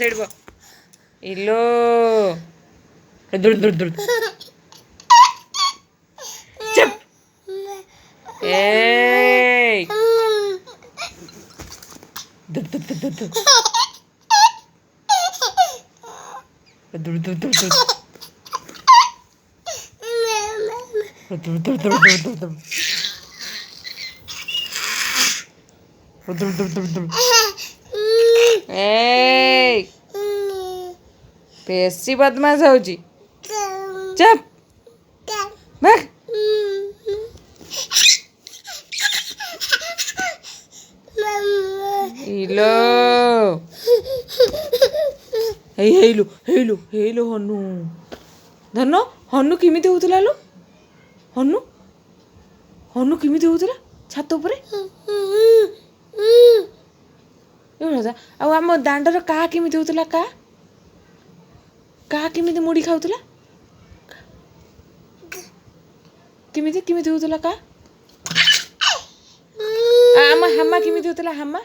side బా ఇల్లు దుడు చెప్ ఏయ్ ବେଶୀ ବଦମାସ ହଉଛି ଚୁପ୍ ଭାଗ ଇଲୋ ହେଇଲୋ ହନୁ ଧନ ହନୁ କେମିତି ହଉଥିଲା ଲୋ ହନୁ କେମିତି ହଉଥିଲା ଛାତ ଉପରେ ଆଉ ଆମ ଦାଣ୍ଡର କା କେମିତି ହଉଥିଲା କା କେମିତି ମୁଢ଼ି ଖାଉଥିଲା କେମିତି ହଉଥିଲା କା ଆମ ହାମା କେମିତି ହଉଥିଲା ହାମା